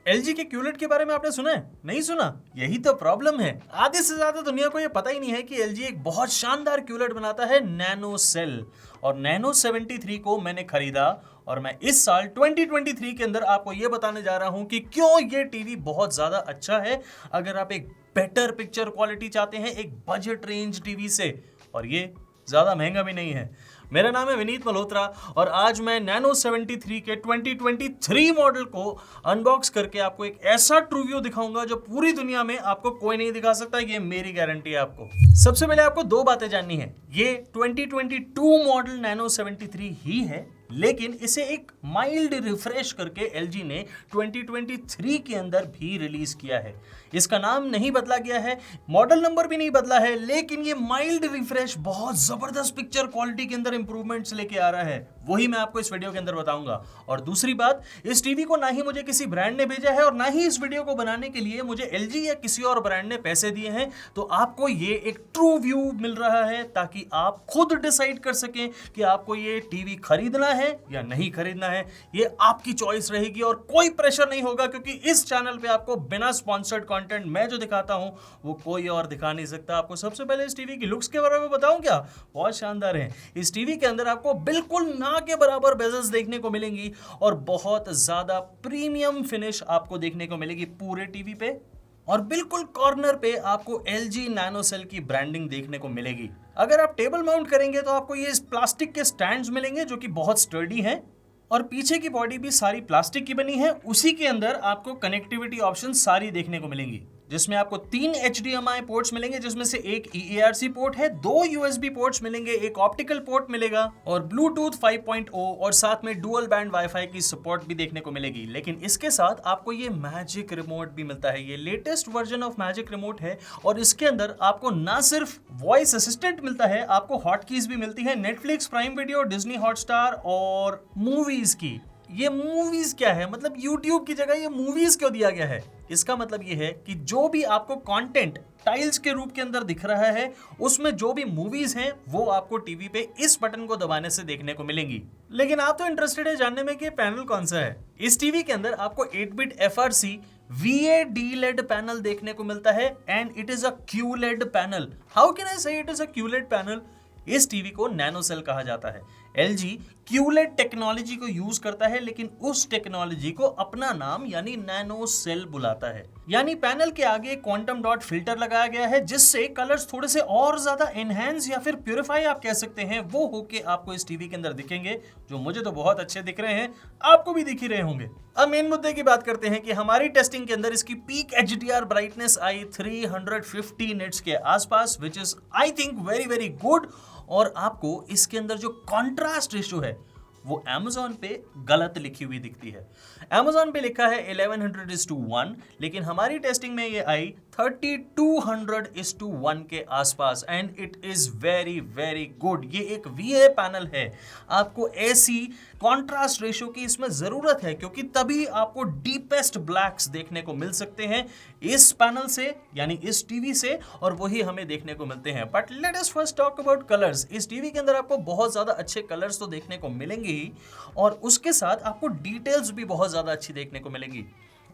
LG के QLED के बारे में आपने सुना है? नहीं सुना? यही तो प्रॉब्लम है। आधे से ज्यादा दुनिया को ये पता ही नहीं है कि LG एक बहुत शानदार QLED बनाता है, नैनो सेल। और नैनो 73 को मैंने खरीदा और मैं इस साल 2023 के अंदर आपको ये बताने जा रहा हूं कि क्यों ये टीवी बहुत ज्यादा अच्छा है अगर आप एक बेटर पिक्चर क्वालिटी चाहते हैं एक बजट रेंज टीवी से, और ये ज्यादा महंगा भी नहीं है। मेरा नाम है विनीत मल्होत्रा और आज मैं नैनो 73 के 2023 मॉडल को अनबॉक्स करके आपको एक ऐसा ट्रू व्यू दिखाऊंगा जो पूरी दुनिया में आपको कोई नहीं दिखा सकता। ये मेरी गारंटी है आपको। सबसे पहले आपको दो बातें जाननी है। ये 2022 मॉडल नैनो 73 ही है, लेकिन इसे एक माइल्ड रिफ्रेश करके LG ने 2023 के अंदर भी रिलीज किया है। इसका नाम नहीं बदला गया है, मॉडल नंबर भी नहीं बदला है, लेकिन ये माइल्ड रिफ्रेश बहुत जबरदस्त पिक्चर क्वालिटी के अंदर इंप्रूवमेंट्स लेके आ रहा है। वही मैं आपको इस वीडियो के अंदर बताऊंगा। और दूसरी बात, इस टीवी को ना ही मुझे किसी ब्रांड ने भेजा है और ना ही इस वीडियो को बनाने के लिए मुझे LG या किसी और ब्रांड ने पैसे दिए हैं। तो आपको ये एक ट्रू व्यू मिल रहा है ताकि आप खुद डिसाइड कर सकें कि आपको ये टीवी खरीदना है या नहीं खरीदना है। ये आपकी चॉइस रहेगी और कोई प्रेशर नहीं होगा, क्योंकि इस चैनल पे आपको बिना स्पॉन्सर्ड कंटेंट मैं जो दिखाता हूं वो कोई और दिखा नहीं सकता। आपको सबसे पहले इस टीवी की लुक्स के बारे में बताऊं क्या? बहुत शानदार है। इस टीवी के अंदर आपको बिल्कुल ना के बराबर बेजल्स देखने को मिलेंगी और बहुत ज्यादा प्रीमियम फिनिश आपको देखने को मिलेगी पूरे टीवी पे। और बिल्कुल कॉर्नर पे आपको LG नैनो सेल की ब्रांडिंग देखने को मिलेगी। अगर आप टेबल माउंट करेंगे तो आपको ये प्लास्टिक के स्टैंड्स मिलेंगे जो कि बहुत स्टर्डी हैं और पीछे की बॉडी भी सारी प्लास्टिक की बनी है। उसी के अंदर आपको कनेक्टिविटी ऑप्शन सारी देखने को मिलेंगी, जिसमें आपको 3 HDMI पोर्ट्स मिलेंगे, जिसमें से एक EARC पोर्ट है, 2 USB पोर्ट्स मिलेंगे, एक ऑप्टिकल पोर्ट मिलेगा और ब्लूटूथ 5.0 और साथ में डुअल बैंड वाईफाई की सपोर्ट भी देखने को मिलेगी। लेकिन इसके साथ आपको ये मैजिक रिमोट भी मिलता है। ये latest version of magic remote है और इसके अंदर आपको ना सिर्फ वॉइस असिस्टेंट मिलता है, आपको हॉटकीज भी मिलती है Netflix, prime video, Disney Hotstar और मूवीज की। ये मूवीज क्या है, मतलब YouTube की जगह ये मूवीज क्यों दिया गया है? इसका मतलब ये है कि जो भी आपको कंटेंट टाइल्स के रूप के अंदर दिख रहा है, उसमें जो भी मूवीज हैं वो आपको टीवी पे इस बटन को दबाने से देखने को मिलेंगी। लेकिन आप तो इंटरेस्टेड है जानने में कि पैनल कौन सा है। इस टीवी के अंदर आपको 8-बिट FRC VA-D-LED पैनल देखने को मिलता है and it is a QLED panel. How can I say it is a QLED panel? इस टीवी को नैनो सेल कहा जाता है। LG QLED टेक्नोलॉजी को यूज करता है, लेकिन उस टेक्नोलॉजी को अपना नाम यानी नैनो सेल बुलाता है। यानी पैनल के आगे क्वांटम डॉट फिल्टर लगाया गया है, जिससे कलर्स थोड़े से और ज्यादा एनहेंस या फिर प्यूरिफाई आप कह सकते हैं, वो होके आपको इस टीवी के अंदर दिखेंगे, जो मुझे तो बहुत अच्छे दिख रहे हैं, आपको भी दिख ही रहे होंगे। अब मेन मुद्दे की बात करते हैं कि हमारी टेस्टिंग के अंदर इसकी पीक HDR ब्राइटनेस आई 350 निट्स के आसपास, which is I think very very good. और आपको इसके अंदर जो कॉन्ट्रास्ट रेशियो है वो Amazon पे गलत लिखी हुई दिखती है। Amazon पे लिखा है 1100:1, लेकिन हमारी टेस्टिंग में ये आई 3200:1 के आसपास and it is very very good. ये एक VA पैनल है। आपको ऐसी कॉन्ट्रास्ट रेशियो की इसमें जरूरत है, क्योंकि तभी आपको डीपेस्ट ब्लैक्स देखने को मिल सकते हैं इस पैनल से, यानी इस टीवी से, और वही हमें देखने को मिलते हैं। But let us first talk about colours. इस टीवी के अंदर आपको बहुत ज्यादा अच्छे कलर्स तो देखने को मिलेंगे ही, और उसके साथ आपको डिटेल्स भी बहुत ज्यादा अच्छी देखने को मिलेंगी।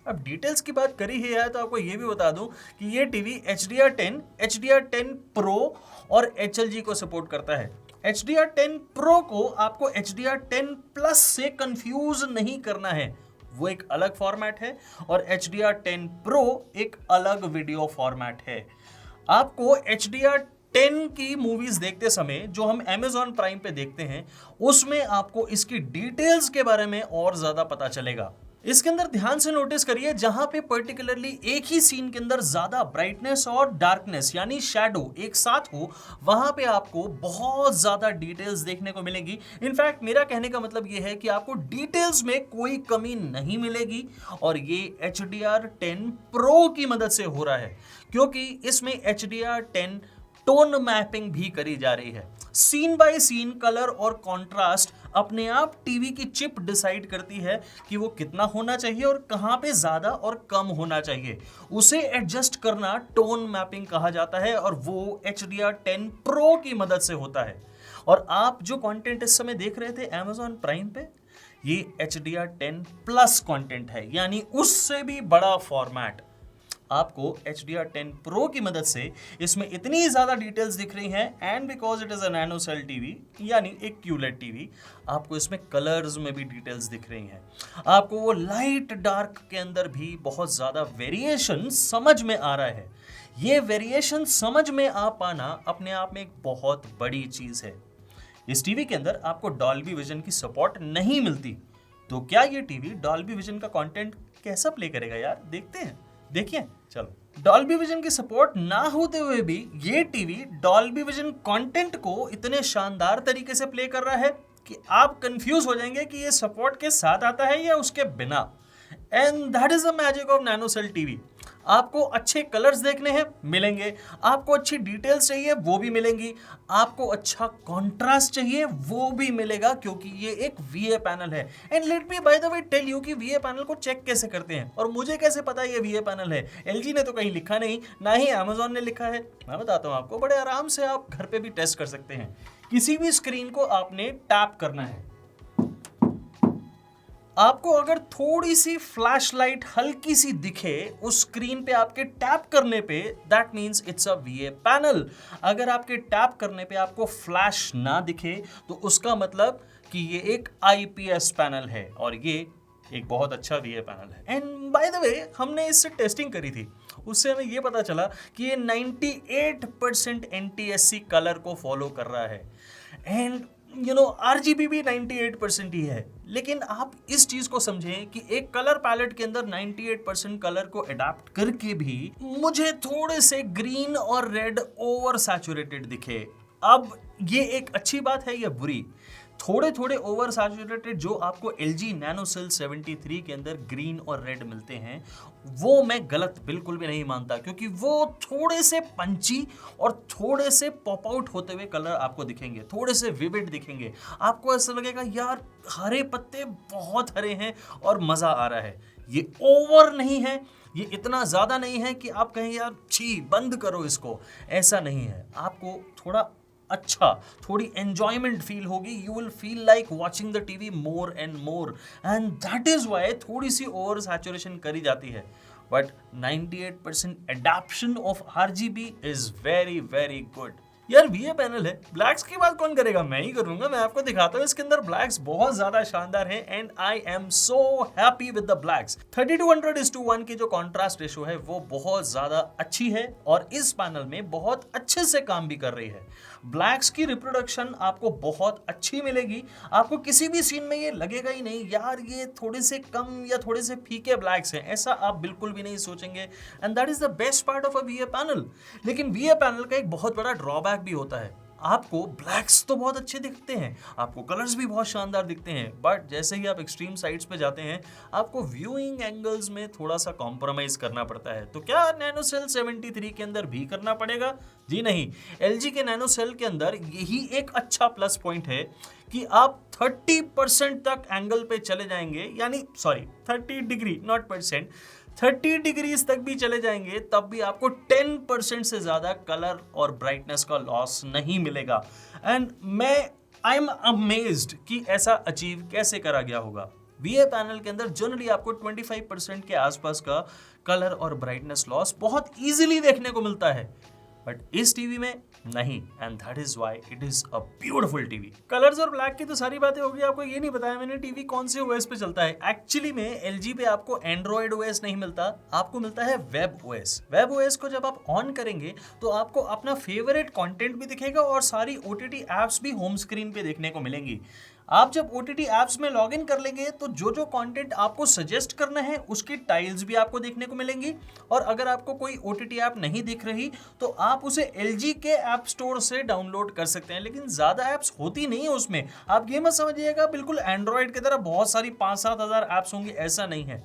अब डिटेल्स की बात करी है तो आपको ये भी बता दूं कि ये टीवी HDR10, HDR10 Pro और HLG को सपोर्ट करता है। HDR10 Pro को आपको HDR10 Plus से कंफ्यूज नहीं करना है, वो एक अलग फॉर्मेट है, और HDR10 Pro एक अलग वीडियो फॉर्मेट है। आपको HDR10 की मूवीज देखते समय जो हम Amazon प्राइम पे देखते हैं, उसमें आपको इसकी डिटेल्स के बारे में और ज्यादा पता चलेगा। इसके अंदर ध्यान से नोटिस करिए, जहां पे पर्टिकुलरली एक ही सीन के अंदर ज्यादा ब्राइटनेस और डार्कनेस यानी शैडो एक साथ हो, वहां पे आपको बहुत ज्यादा डिटेल्स देखने को मिलेगी। इनफैक्ट मेरा कहने का मतलब ये है कि आपको डिटेल्स में कोई कमी नहीं मिलेगी, और ये HDR10 Pro की मदद से हो रहा है, क्योंकि इसमें HDR10 टोन मैपिंग भी करी जा रही है। सीन बाय सीन कलर और कंट्रास्ट अपने आप टीवी की चिप डिसाइड करती है कि वो कितना होना चाहिए और कहां पे ज्यादा और कम होना चाहिए। उसे एडजस्ट करना टोन मैपिंग कहा जाता है, और वो HDR10 Pro की मदद से होता है। और आप जो कंटेंट इस समय देख रहे थे Amazon प्राइम पे, ये HDR10 प्लस कंटेंट है, यानी उससे भी बड़ा फॉर्मेट। आपको HDR10 Pro की मदद से इसमें इतनी ज़्यादा डिटेल्स दिख रही हैं, and because it is a nano cell TV यानी एक QLED टीवी, आपको इसमें कलर्स में भी डिटेल्स दिख रही हैं। आपको वो लाइट डार्क के अंदर भी बहुत ज़्यादा वेरिएशन समझ में आ रहा है। ये वेरिएशन समझ में आ पाना अपने आप में एक बहुत बड़ी चीज़ है। इस टीवी के अंदर आपको डॉल्बी विजन की सपोर्ट नहीं मिलती, तो क्या ये टीवी डॉल्बी विजन का कंटेंट कैसा प्ले करेगा यार, देखते हैं, देखिए चलो। डॉल्बी विजन की सपोर्ट ना होते हुए भी ये टीवी डॉल्बी विजन कंटेंट को इतने शानदार तरीके से प्ले कर रहा है कि आप कंफ्यूज हो जाएंगे कि ये सपोर्ट के साथ आता है या उसके बिना। And that is the magic of nano cell TV. आपको अच्छे कलर्स देखने हैं, मिलेंगे। आपको अच्छी डिटेल्स चाहिए, वो भी मिलेंगी। आपको अच्छा कॉन्ट्रास्ट चाहिए, वो भी मिलेगा, क्योंकि ये एक VA पैनल है। And let me by the way tell you कि VA पैनल को चेक कैसे करते हैं, और मुझे कैसे पता ये VA पैनल है। LG ने तो कहीं लिखा नहीं, ना ही Amazon ने लिखा है। मैं बताता हूँ आपको, बड़े आराम से आप घर पे भी टेस्ट कर सकते हैं। किसी भी स्क्रीन को आपने टैप करना है। आपको अगर थोड़ी सी फ्लैश लाइट हल्की सी दिखे उस स्क्रीन पे आपके टैप करने पे, that means it's a VA panel. अगर आपके टैप करने पे आपको फ्लैश ना दिखे तो उसका मतलब कि ये एक IPS पैनल है, और ये एक बहुत अच्छा VA पैनल है। एंड बाय द वे हमने इससे टेस्टिंग करी थी, उससे हमें ये पता चला कि ये 98% NTSC कलर को फॉलो कर रहा है। एंड RGB भी 98% ही है। लेकिन आप इस चीज को समझें कि एक कलर पैलेट के अंदर 98% कलर को अडॉप्ट करके भी मुझे थोड़े से ग्रीन और रेड ओवर सैचुरेटेड दिखे। अब ये एक अच्छी बात है या बुरी? थोड़े थोड़े ओवर सैचुरेटेड जो आपको LG NanoCell 73 के अंदर ग्रीन और रेड मिलते हैं, वो मैं गलत बिल्कुल भी नहीं मानता, क्योंकि वो थोड़े से पंची और थोड़े से पॉप आउट होते हुए कलर आपको दिखेंगे, थोड़े से विविड दिखेंगे। आपको ऐसा लगेगा यार हरे पत्ते बहुत हरे हैं और मजा आ रहा है। ये ओवर नहीं है, ये इतना ज्यादा नहीं है कि आप कहें यार छी बंद करो इसको, ऐसा नहीं है। आपको थोड़ा अच्छा, थोड़ी एंजॉयमेंट फील होगी। You will feel like watching the TV more and more, and that is why थोड़ी सी ओवर सैचुरेशन करी जाती है। But 98% adoption of RGB is very very good. यार VA पैनल है, ब्लैक्स की बात कौन करेगा, मैं ही करूंगा। मैं आपको दिखाता हूँ, इसके अंदर ब्लैक्स बहुत ज्यादा शानदार हैं, and I am so happy with the blacks. 3200:1 की जो कॉन्ट्रास्ट रेशो है वो बहुत ज्यादा अच्छी है, और इस पैनल में बहुत अच्छे से काम भी कर रही है। ब्लैक्स की रिप्रोडक्शन आपको बहुत अच्छी मिलेगी। आपको किसी भी सीन में ये लगेगा ही नहीं यार ये थोड़े से कम या थोड़े से फीके ब्लैक्स हैं, ऐसा आप बिल्कुल भी नहीं सोचेंगे। And that is the best part of a VA panel. लेकिन VA पैनल का एक बहुत बड़ा ड्रॉबैक भी होता है। आपको ब्लैक्स तो बहुत अच्छे दिखते हैं, आपको कलर्स भी बहुत शानदार दिखते हैं, बट जैसे ही आप एक्सट्रीम साइड्स पे जाते हैं आपको व्यूइंग एंगल्स में थोड़ा सा कॉम्प्रोमाइज करना पड़ता है। तो क्या NanoCell 73 के अंदर भी करना पड़ेगा? जी नहीं, LG के NanoCell के अंदर यही एक अच्छा प्लस पॉइंट है कि आप 30% तक एंगल पे चले जाएंगे, यानी sorry 30 degree not percent, 30 degrees तक भी चले जाएंगे तब भी आपको 10% से ज्यादा कलर और ब्राइटनेस का लॉस नहीं मिलेगा। एंड आई एम अमेज्ड कि ऐसा अचीव कैसे करा गया होगा। VA पैनल के अंदर जनरली आपको 25% के आसपास का कलर और ब्राइटनेस लॉस बहुत इजीली देखने को मिलता है, बट इस टीवी में नहीं, and that is why it is a beautiful TV. Colours और ब्लैक की तो सारी बातें हो गई, आपको ये नहीं बताया मैंने टीवी कौन से OS पे चलता है। एक्चुअली में LG पे आपको एंड्रॉइड OS नहीं मिलता, आपको मिलता है वेब OS। वेब OS को जब आप ऑन करेंगे तो आपको अपना फेवरेट कंटेंट भी दिखेगा और सारी OTT एप्स भी होम स्क्रीन पे देखने को मिलेंगी। आप जब OTT एप्स में लॉगिन कर लेंगे तो जो जो कंटेंट आपको सजेस्ट करना है उसकी टाइल्स भी आपको देखने को मिलेंगी, और अगर आपको कोई OTT ऐप नहीं दिख रही तो आप उसे LG के ऐप स्टोर से डाउनलोड कर सकते हैं। लेकिन ज़्यादा ऐप्स होती नहीं है उसमें, आप ये मत समझिएगा बिल्कुल एंड्रॉयड की तरह बहुत सारी 5-7 हज़ार ऐप्स होंगी, ऐसा नहीं है।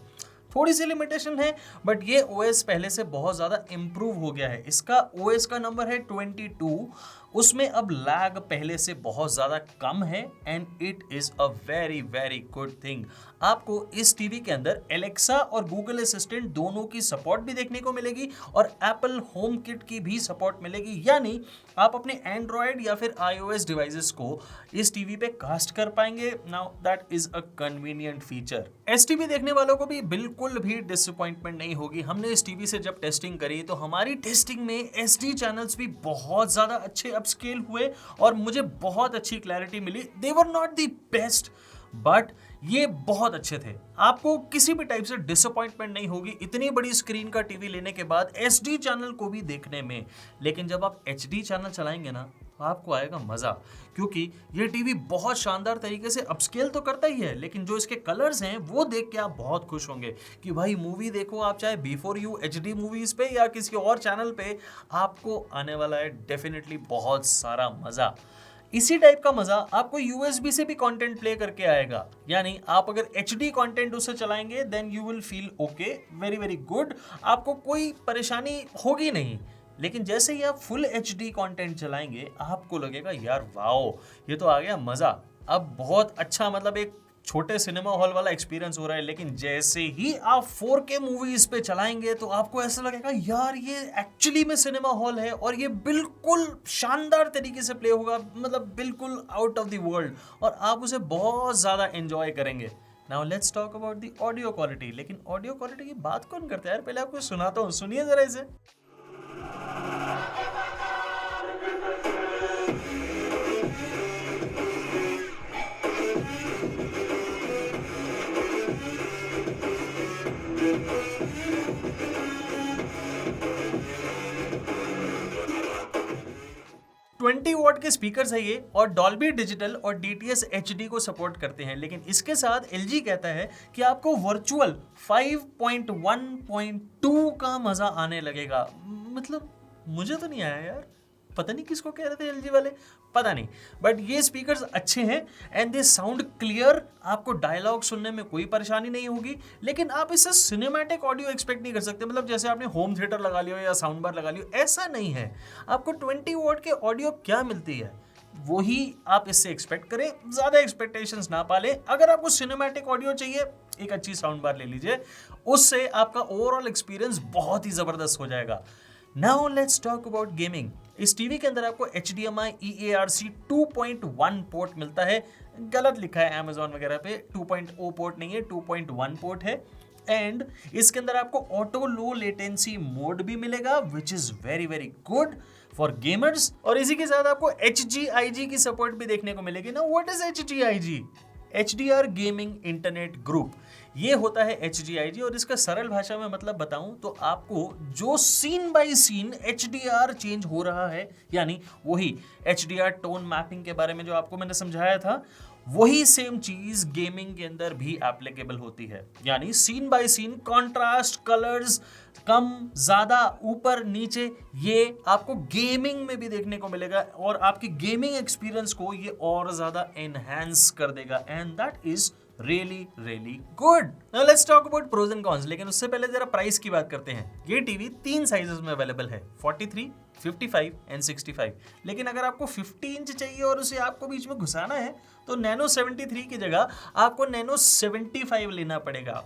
थोड़ी सी लिमिटेशन है, बट ये OS पहले से बहुत ज़्यादा इम्प्रूव हो गया है। इसका OS का नंबर है 22 उसमें अब लैग पहले से बहुत ज़्यादा कम है and it is a very very good thing. आपको इस टीवी के अंदर एलेक्सा और गूगल असिस्टेंट दोनों की सपोर्ट भी देखने को मिलेगी और एप्पल होम किट की भी सपोर्ट मिलेगी, यानी आप अपने एंड्रॉयड या फिर iOS डिवाइसेस को इस टीवी पे कास्ट कर पाएंगे। Now that is a convenient feature. S TV देखने वालों को भी बिल्कुल भी डिसअपॉइंटमेंट नहीं होगी। हमने इस टीवी से जब टेस्टिंग करी तो हमारी टेस्टिंग में एसडी चैनल्स भी बहुत ज़्यादा अच्छे अपस्केल हुए और मुझे बहुत अच्छी क्लैरिटी मिली। They were not the best but ये बहुत अच्छे थे। आपको किसी भी टाइप से डिसअपॉइंटमेंट नहीं होगी इतनी बड़ी स्क्रीन का टीवी लेने के बाद एचडी चैनल को भी देखने में। लेकिन जब आप एचडी चैनल चलाएंगे ना तो आपको आएगा मजा, क्योंकि ये टीवी बहुत शानदार तरीके से अपस्केल तो करता ही है, लेकिन जो इसके कलर्स हैं वो देख के आप बहुत खुश होंगे कि भाई मूवी देखो आप, चाहे बिफोर यू एचडी मूवीज पे या किसी और चैनल पे, आपको आने वाला है डेफिनेटली बहुत सारा मजा। इसी टाइप का मजा आपको यूएसबी से भी कंटेंट प्ले करके आएगा, यानी आप अगर एचडी कंटेंट उससे चलाएंगे then you will feel okay, very very good, आपको कोई परेशानी होगी नहीं। लेकिन जैसे ही आप फुल एचडी कंटेंट चलाएंगे आपको लगेगा यार वाओ, ये तो आ गया मजा, अब बहुत अच्छा, मतलब एक छोटे सिनेमा हॉल वाला एक्सपीरियंस हो रहा है। लेकिन जैसे ही आप 4K मूवीज पे चलाएंगे तो आपको ऐसा लगेगा यार ये एक्चुअली में सिनेमा हॉल है और ये बिल्कुल शानदार तरीके से प्ले होगा, मतलब बिल्कुल आउट ऑफ द वर्ल्ड, और आप उसे बहुत ज्यादा एंजॉय करेंगे। Now let's talk about the audio quality. लेकिन ऑडियो क्वालिटी की बात कौन करता है यार, पहले आपको सुनाता हूँ, सुनिए जरा इसे। 20 वॉट के स्पीकर्स है ये और डॉल्बी डिजिटल और DTS HD को सपोर्ट करते हैं। लेकिन इसके साथ LG कहता है कि आपको वर्चुअल 5.1.2 का मजा आने लगेगा। मतलब मुझे तो नहीं आया यार, पता नहीं किसको कह रहे थे LG वाले, पता नहीं, बट ये स्पीकर्स अच्छे हैं एंड दे साउंड क्लियर। आपको डायलॉग सुनने में कोई परेशानी नहीं होगी, लेकिन आप इससे सिनेमैटिक ऑडियो एक्सपेक्ट नहीं कर सकते। मतलब जैसे आपने होम थिएटर लगा लिया या साउंड बार लगा लिया, ऐसा नहीं है। आपको 20 वॉट के ऑडियो क्या मिलती है वही आप इससे एक्सपेक्ट करें, ज्यादा एक्सपेक्टेशंस ना पालें। अगर आपको सिनेमैटिक ऑडियो चाहिए, एक अच्छी साउंड बार ले लीजिए, उससे आपका ओवरऑल एक्सपीरियंस बहुत ही जबरदस्त हो जाएगा। Now let's talk about gaming. इस टीवी के अंदर आपको HDMI EARC 2.1 पोर्ट मिलता है। गलत लिखा है Amazon वगैरह पे, 2.0 पोर्ट नहीं है, 2.1 पोर्ट है। एंड इसके अंदर आपको ऑटो लो लेटेंसी मोड भी मिलेगा which is very very good for gamers. और इसी के साथ आपको HGIG की सपोर्ट भी देखने को मिलेगी ना। What is HGIG? HDR gaming internet group, ये होता है HGIG। और इसका सरल भाषा में मतलब बताऊं तो आपको जो scene by scene HDR change हो रहा है, यानी वही HDR टोन मैपिंग के बारे में जो आपको मैंने समझाया था, वही सेम चीज गेमिंग के अंदर भी एप्लीकेबल होती है। यानी scene by scene contrast, colours कम ज्यादा, ऊपर नीचे, ये आपको गेमिंग में भी देखने को मिलेगा और आपकी गेमिंग एक्सपीरियंस को ये और ज्यादा एनहांस कर देगा and that is really really good. Now let's talk about pros and cons. लेकिन उससे पहले जरा प्राइस की बात करते हैं। ये टीवी 3 साइजेस में अवेलेबल है, 43, 55 एंड 65। लेकिन अगर आपको 50 इंच चाहिए और उसे आपको बीच में घुसाना है तो नैनो 73 की जगह आपको नैनो 75 लेना पड़ेगा।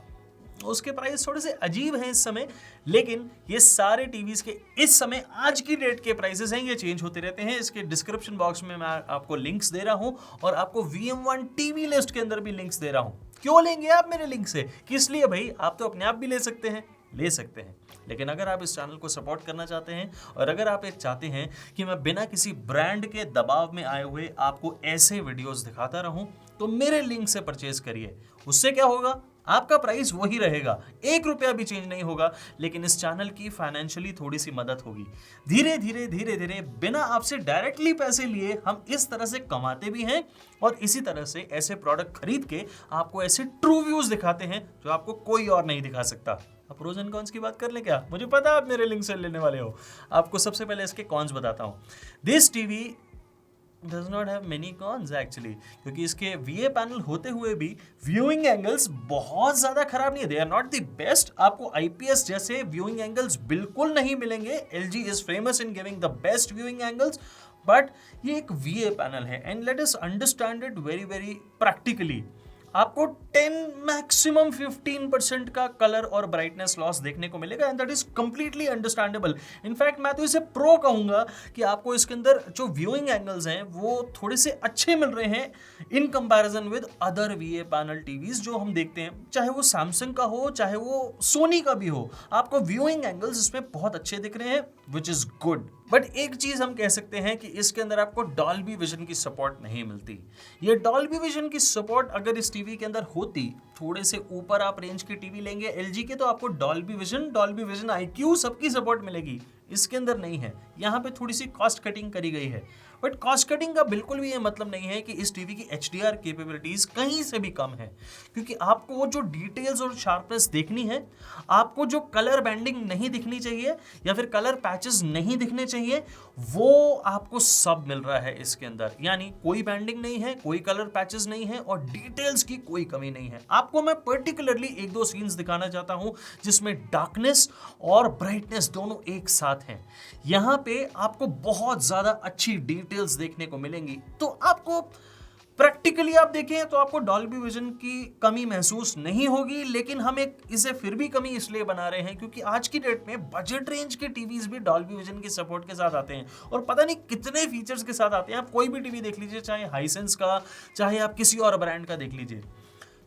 उसके प्राइस थोड़े से अजीब हैं इस समय, लेकिन ये सारे टीवीज के इस समय आज की डेट के प्राइसेस हैं, ये चेंज होते रहते हैं। इसके डिस्क्रिप्शन बॉक्स में मैं आपको लिंक्स दे रहा हूं और आपको VM1 टीवी लिस्ट के अंदर भी लिंक्स दे रहा हूं। क्यों लेंगे आप मेरे लिंक से? किस लिए भाई? आप तो अपने आप भी ले सकते हैं, ले सकते हैं। लेकिन अगर आप इस चैनल को सपोर्ट करना चाहते हैं और अगर आप एक चाहते हैं कि मैं बिना किसी ब्रांड के दबाव में आए हुए आपको ऐसे वीडियोस दिखाता रहूं, तो मेरे लिंक से परचेज करिए। उससे क्या होगा? आपका प्राइस वही रहेगा, 1 रुपया भी चेंज नहीं होगा, लेकिन इस चैनल की फाइनेंशियली थोड़ी सी मदद होगी। धीरे धीरे बिना आपसे डायरेक्टली पैसे लिए हम इस तरह से कमाते भी हैं और इसी तरह से ऐसे प्रोडक्ट खरीद के आपको ऐसे ट्रू व्यूज दिखाते हैं जो आपको कोई और नहीं दिखा सकता। अब प्रोज एंड कॉन्स की बात कर ले क्या? मुझे पता है आप मेरे लिंक से लेने वाले हो। आपको सबसे पहले इसके कॉन्स बताता हूँ। This TV does not have many cons actually, क्योंकि इसके VA पैनल होते हुए भी व्यूइंग एंगल्स बहुत ज्यादा खराब नहीं है। They are not the best. आपको IPS जैसे व्यूइंग एंगल्स बिल्कुल नहीं मिलेंगे। LG is famous in giving the best viewing angles, but ये एक VA पैनल है and let us understand it very very practically. आपको 10 मैक्सिमम 15% का कलर और ब्राइटनेस लॉस देखने को मिलेगा and that is completely understandable. In fact मैं तो इसे प्रो कहूंगा कि आपको इसके अंदर जो व्यूइंग एंगल्स हैं वो थोड़े से अच्छे मिल रहे हैं in comparison with other VA panel TVs जो हम देखते हैं, चाहे वो सैमसंग का हो चाहे वो सोनी का भी हो। आपको व्यूइंग एंगल्स इसमें बहुत अच्छे दिख रहे हैं विच इज गुड। बट एक चीज हम कह सकते हैं कि इसके अंदर आपको डॉल्बी विजन की सपोर्ट नहीं मिलती। ये डॉल्बी विजन की सपोर्ट अगर इस टीवी के अंदर होती, थोड़े से ऊपर आप रेंज की टीवी लेंगे LG के, तो आपको डॉल्बी विजन IQ सबकी सपोर्ट मिलेगी। इसके अंदर नहीं है। यहाँ पे थोड़ी सी कॉस्ट कटिंग करी गई है, बट कॉस्ट कटिंग का बिल्कुल भी ये मतलब नहीं है कि इस टीवी की HDR कैपेबिलिटीज कहीं से भी कम है, क्योंकि आपको वो जो डिटेल्स और शार्पनेस देखनी है, आपको जो कलर बैंडिंग नहीं दिखनी चाहिए या फिर कलर पैचेस नहीं दिखने चाहिए, वो आपको सब मिल रहा है इसके अंदर। यानी कोई बैंडिंग नहीं है, कोई कलर पैचेस नहीं है और डिटेल्स की कोई कमी नहीं है। आपको मैं पर्टिकुलरली एक दो सीन्स दिखाना चाहता हूं जिसमें डार्कनेस और ब्राइटनेस दोनों एक साथ हैं। यहां पे आपको बहुत ज्यादा अच्छी डिटेल्स देखने को मिलेंगी। तो आपको प्रैक्टिकली आप देखें तो आपको डॉल्बी विजन की कमी महसूस नहीं होगी, लेकिन हम इसे फिर भी कमी इसलिए बना रहे हैं क्योंकि आज की डेट में बजट रेंज के टीवीज भी डॉल्बी विजन के सपोर्ट के साथ आते हैं और पता नहीं कितने फीचर्स के साथ आते हैं। आप कोई भी टीवी देख लीजिए, चाहे हाइसेंस का, चाहे आप किसी और ब्रांड का देख लीजिए।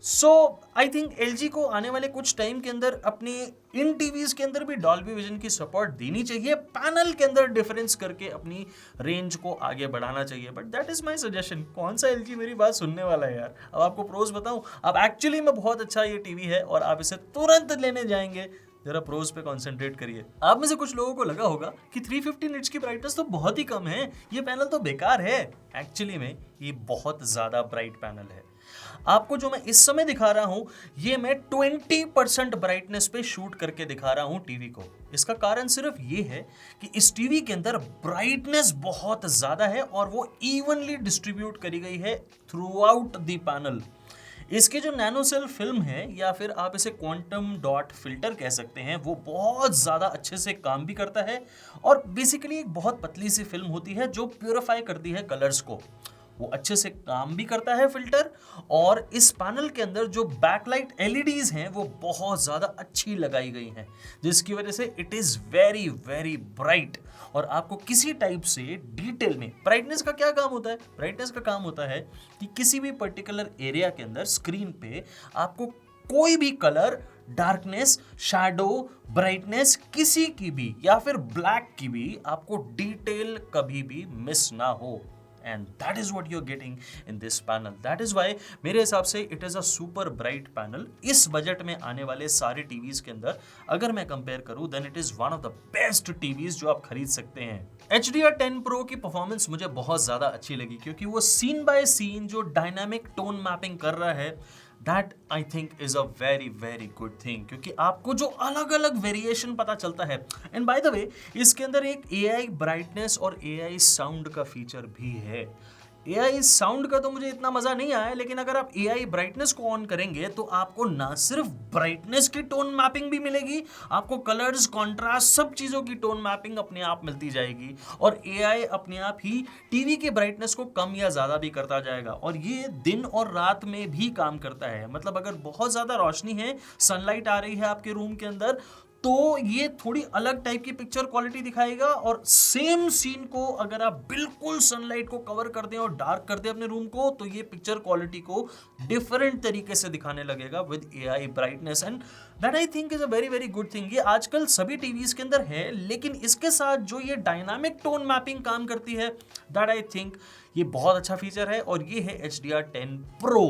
सो आई थिंक LG को आने वाले कुछ टाइम के अंदर अपने इन टीवीज के अंदर भी डॉल्बी विजन की सपोर्ट देनी चाहिए, पैनल के अंदर डिफरेंस करके अपनी रेंज को आगे बढ़ाना चाहिए। But that is my suggestion. कौन सा LG मेरी बात सुनने वाला है यार। अब आपको प्रोज बताऊं, अब एक्चुअली में बहुत अच्छा ये टीवी है और आप इसे तुरंत लेने जाएंगे। जरा प्रोज पे कंसंट्रेट करिए। आप में से कुछ लोगों को लगा होगा कि 350 निट्स की ब्राइटनेस तो बहुत ही कम है, ये पैनल तो बेकार है। एक्चुअली में ये बहुत ज्यादा ब्राइट पैनल है। आपको जो मैं इस समय दिखा रहा हूं, ये मैं 20% ब्राइटनेस पे शूट करके दिखा रहा हूं टीवी को। इसका कारण सिर्फ ये है कि इस टीवी के अंदर ब्राइटनेस बहुत ज्यादा है और वो इवनली डिस्ट्रीब्यूट करी गई है थ्रू आउट द पैनल। इसके जो नैनो सेल फिल्म है या फिर आप इसे क्वांटम डॉट फिल्टर कह सकते हैं, वो बहुत ज़्यादा अच्छे से काम भी करता है और बेसिकली एक बहुत पतली सी फिल्म होती है जो प्योरीफाई करती है कलर्स को। वो अच्छे से काम भी करता है फिल्टर, और इस पैनल के अंदर जो बैकलाइट LEDs हैं वो बहुत ज़्यादा अच्छी लगाई गई हैं, जिसकी वजह से it is very very bright. और आपको किसी टाइप से डिटेल में ब्राइटनेस का क्या काम होता है? ब्राइटनेस का काम होता है कि किसी भी पर्टिकुलर एरिया के अंदर स्क्रीन पे आपको कोई भी कलर, डार्कनेस, शैडो, ब्राइटनेस किसी की भी या फिर ब्लैक की भी आपको डिटेल कभी भी मिस ना हो। And that is what you're getting in this panel. That is why मेरे हिसाब से it is a super bright panel. इस बजट में आने वाले सारे टीवीज के अंदर अगर मैं कंपेयर करूं, then it is one of the best TVs जो आप खरीद सकते हैं। HDR10 Pro की परफॉर्मेंस मुझे बहुत ज्यादा अच्छी लगी क्योंकि वो सीन बाय सीन जो डायनामिक टोन मैपिंग कर रहा है, that I think is a very very good thing, क्योंकि आपको जो अलग अलग वेरिएशन पता चलता है। एंड बाय द वे, इसके अंदर एक AI ब्राइटनेस और AI साउंड का फीचर भी है। AI साउंड का तो मुझे इतना मजा नहीं आया, लेकिन अगर आप AI ब्राइटनेस को ऑन करेंगे तो आपको ना सिर्फ ब्राइटनेस की टोन मैपिंग भी मिलेगी, आपको कलर्स, कॉन्ट्रास्ट, सब चीजों की टोन मैपिंग अपने आप मिलती जाएगी और AI अपने आप ही टीवी के ब्राइटनेस को कम या ज्यादा भी करता जाएगा। और ये दिन और रात में भी काम करता है। मतलब अगर बहुत ज्यादा रोशनी है, सनलाइट आ रही है आपके रूम के अंदर, तो ये थोड़ी अलग टाइप की पिक्चर क्वालिटी दिखाएगा। और सेम सीन को अगर आप बिल्कुल सनलाइट को कवर कर दें और डार्क कर दें अपने रूम को, तो ये पिक्चर क्वालिटी को डिफरेंट तरीके से दिखाने लगेगा with AI brightness. And that I think is a very very good thing. ये आजकल सभी टीवीज के अंदर है, लेकिन इसके साथ जो ये डायनामिक टोन मैपिंग काम करती है, दैट आई थिंक ये बहुत अच्छा फीचर है और ये है HDR10 Pro।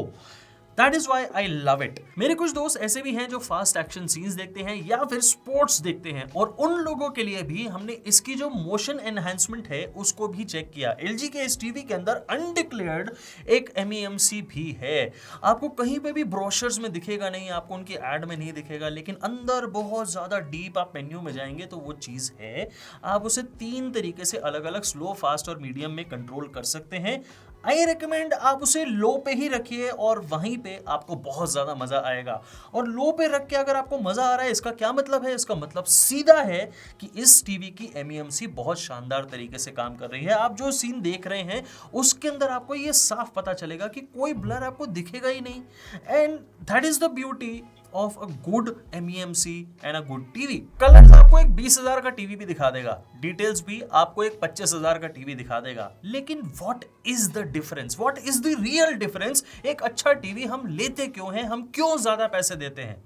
That is why I love it. मेरे कुछ दोस्त ऐसे भी हैं जो फास्ट एक्शन सीन्स देखते हैं या फिर स्पोर्ट्स देखते हैं, और उन लोगों के लिए भी हमने इसकी जो मोशन एनहांसमेंट है उसको भी चेक किया। LG के इस टीवी के अंदर अनडिक्लेयर्ड एक MEMC भी है। आपको कहीं पे भी ब्रोशर्स में दिखेगा नहीं, आपको उनकी एड में नहीं दिखेगा, लेकिन अंदर बहुत ज्यादा डीप आप मेन्यू में जाएंगे तो वो चीज है। आप उसे 3 तरीके से अलग अलग स्लो, फास्ट और मीडियम में कंट्रोल कर सकते हैं। आई रिकमेंड आप उसे लो पे ही रखिए और वहीं पे आपको बहुत ज्यादा मजा आएगा। और लो पे रख के अगर आपको मजा आ रहा है, इसका क्या मतलब है? इसका मतलब सीधा है कि इस टीवी की MEMC बहुत शानदार तरीके से काम कर रही है। आप जो सीन देख रहे हैं उसके अंदर आपको ये साफ पता चलेगा कि कोई ब्लर आपको दिखेगा ही नहीं। And that is the beauty of a good MEMC and a good TV. Colours आपको एक 20,000 का टीवी भी दिखा देगा, डिटेल्स भी आपको एक 25,000 का टीवी दिखा देगा। लेकिन what is the difference? What is the real difference? एक अच्छा टीवी हम लेते क्यों हैं? हम क्यों ज्यादा पैसे देते हैं?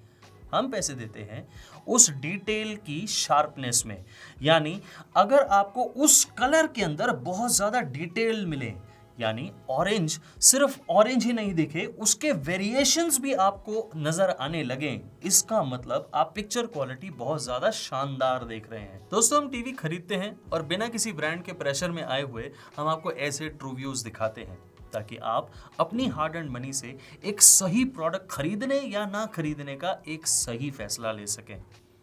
हम पैसे देते हैं उस डिटेल की शार्पनेस में। यानी अगर आपको उस कलर के अंदर बहुत ज्यादा डिटेल मिले, यानी ऑरेंज सिर्फ ऑरेंज ही नहीं दिखे, उसके वेरिएशंस भी आपको नजर आने लगे, इसका मतलब आप पिक्चर क्वालिटी बहुत ज्यादा शानदार देख रहे हैं। दोस्तों, हम टीवी खरीदते हैं और बिना किसी ब्रांड के प्रेशर में आए हुए हम आपको ऐसे ट्रू व्यूज दिखाते हैं ताकि आप अपनी हार्ड एंड मनी से एक सही प्रोडक्ट खरीदने या ना खरीदने का एक सही फैसला ले सकें।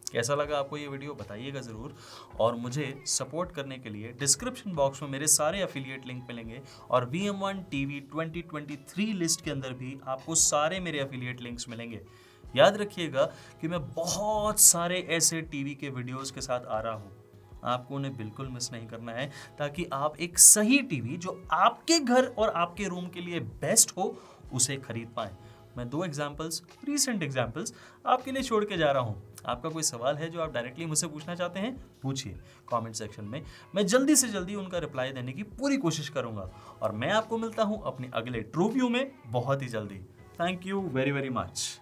कैसा लगा आपको ये वीडियो? बताइएगा ज़रूर। और मुझे सपोर्ट करने के लिए डिस्क्रिप्शन बॉक्स में मेरे सारे एफिलिएट लिंक मिलेंगे और VM1 TV 2023 लिस्ट के अंदर भी आपको सारे मेरे एफिलिएट लिंक्स मिलेंगे। याद रखिएगा कि मैं बहुत सारे ऐसे टीवी के वीडियोस के साथ आ रहा हूँ, आपको उन्हें बिल्कुल मिस नहीं करना है ताकि आप एक सही टीवी जो आपके घर और आपके रूम के लिए बेस्ट हो उसे खरीद पाएं। मैं 2 एग्जाम्पल्स, रीसेंट एग्जाम्पल्स आपके लिए छोड़ के जा रहा हूँ। आपका कोई सवाल है जो आप डायरेक्टली मुझसे पूछना चाहते हैं, पूछिए कमेंट सेक्शन में। मैं जल्दी से जल्दी उनका रिप्लाई देने की पूरी कोशिश करूंगा और मैं आपको मिलता हूँ अपने अगले ट्रू व्यू में बहुत ही जल्दी। Thank you very very much.